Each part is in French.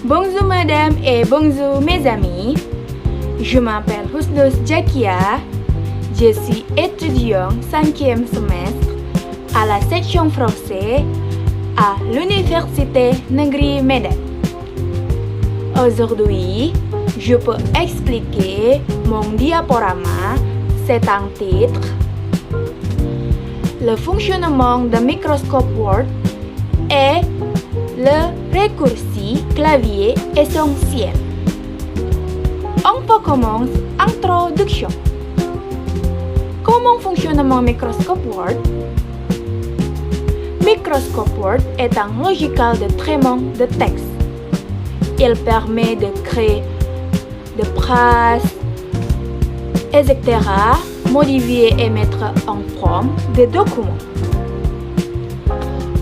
Bonjour madame et bonjour mes amis. Je m'appelle Husnus Jakia. Je suis étudiant 5e semestre à la section français à l'Université Negeri Medan. Aujourd'hui, je peux expliquer mon diaporama. C'est un titre. Le fonctionnement de microscope Word et le raccourci clavier essentiel. On peut commencer. Introduction. Comment fonctionne mon microscope Word? Microscope Word est un logiciel de traitement de texte. Il permet de créer des phrases, etc., modifier et mettre en forme des documents,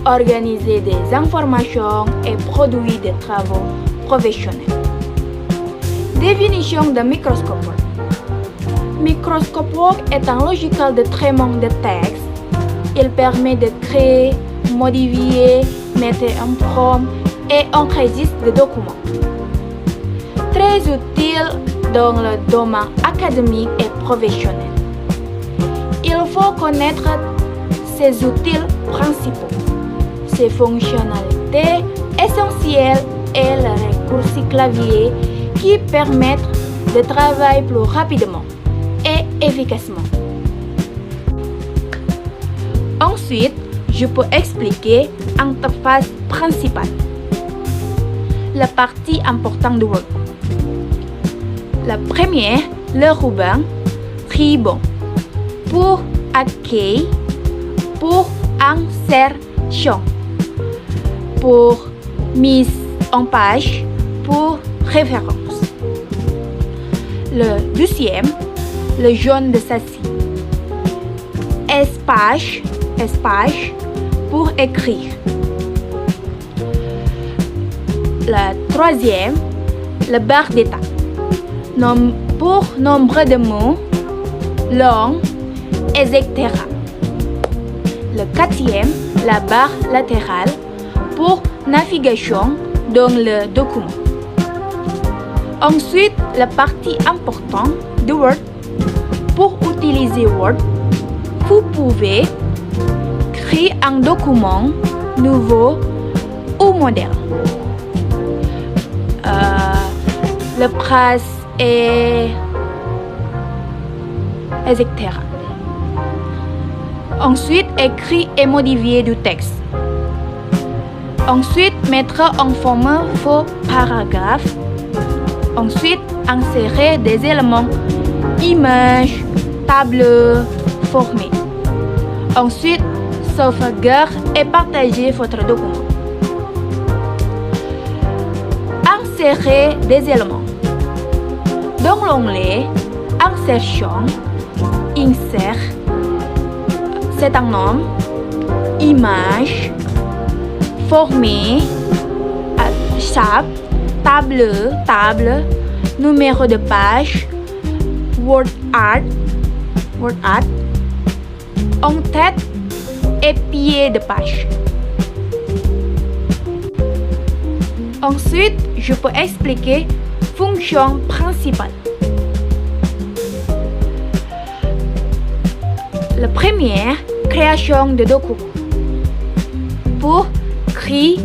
organiser des informations et produire des travaux professionnels. Définition de microscope Word. Microscope Word est un logiciel de traitement de texte. Il permet de créer, modifier, mettre en forme et enregistrer des documents. Très utile dans le domaine académique et professionnel. Il faut connaître ses outils principaux, ses fonctionnalités essentielles et le raccourci clavier qui permettent de travailler plus rapidement et efficacement. Ensuite, je peux expliquer l'interface principale, la partie importante du Word. La première, le ruban, tribon, pour accueil, pour insertion, pour mise en page, pour référence. Le deuxième, le jaune de ceci, espace pour écrire. La troisième, la barre d'état, pour nombre de mots, langue, etc. Le quatrième, la barre latérale pour navigation dans le document. Ensuite, la partie importante du Word. Pour utiliser Word, vous pouvez créer un document nouveau ou moderne. La phrase et etc. Ensuite, écrire et modifier du texte. Ensuite, mettre en forme vos paragraphes. Ensuite, insérer des éléments, images, tableaux, formés. Ensuite, sauvegarder et partager votre document. Insérer des éléments. Dans l'onglet Insertion, Insert, c'est un nom, image, formé, chape, table, numéro de page, word art, en-tête et pied de page. Ensuite, je peux expliquer fonction principale. La première, création de documents. Pour créer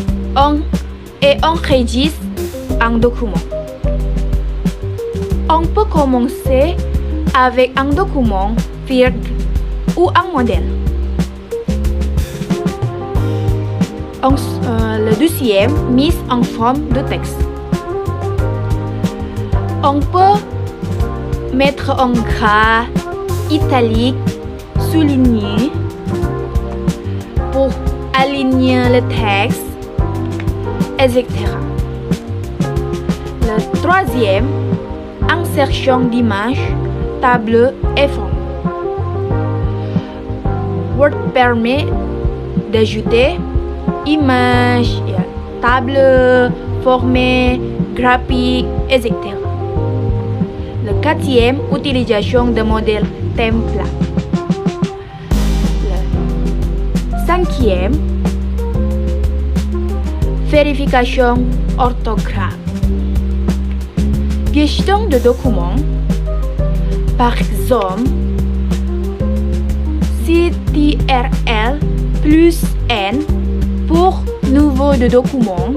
et enregistrer un document. On peut commencer avec un document Word ou un modèle. Le deuxième, mise en forme de texte. On peut mettre en gras, italique, souligné pour aligner le texte, etc. Le troisième, insertion d'images, tableaux et formes. Word permet d'ajouter images, tableaux, formes, graphiques, etc. Le quatrième, utilisation de modèles templates. Le cinquième, vérification orthographe. gestion de documents. Par exemple, CTRL plus N pour nouveau de document.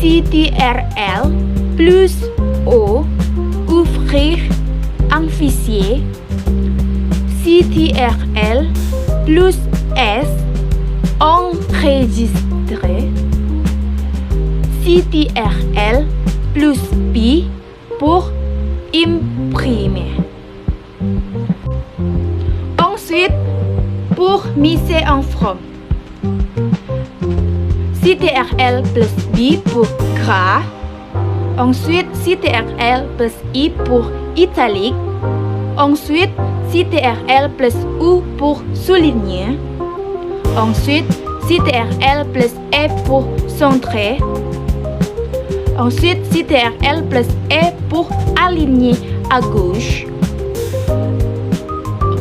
CTRL plus O, ouvrir un fichier. CTRL plus S, enregistrer. CTRL plus P pour imprimer. Ensuite, pour miser en forme, CTRL plus B pour gras. Ensuite, CTRL plus I pour italique. Ensuite, CTRL plus U pour souligner. Ensuite, CTRL plus E pour centrer. Ensuite, CTRL plus E pour aligner à gauche.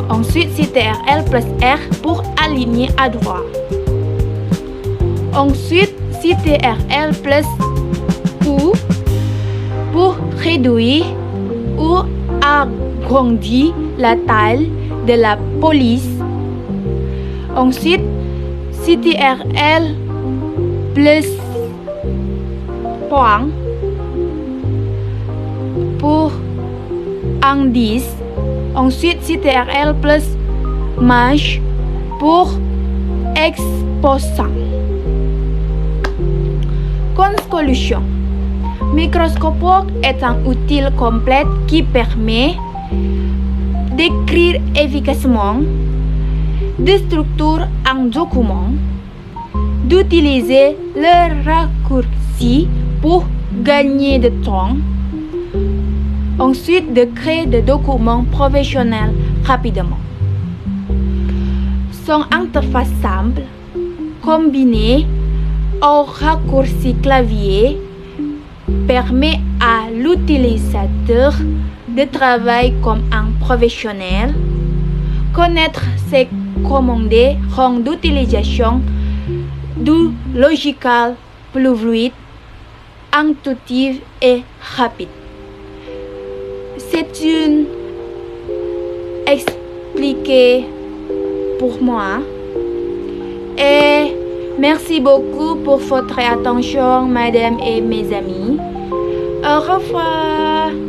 Ensuite, CTRL plus R pour aligner à droite. Ensuite, CTRL plus U pour réduire ou agrandir la taille de la police. Ensuite, CTRL plus point pour indice. Ensuite, CTRL plus marge pour exposant. Conclusion. Microscope est un outil complet qui permet d'écrire efficacement, de structurer un document, d'utiliser le raccourci pour gagner du temps, ensuite de créer des documents professionnels rapidement. Son interface simple, combinée au raccourci clavier, permet à l'utilisateur de travailler comme un professionnel. Connaître ses commandes rend l'utilisation du logiciel plus fluide, intuitive et rapide. C'est une expliqué pour moi. Et merci beaucoup pour votre attention, madame et mes amis. Au revoir.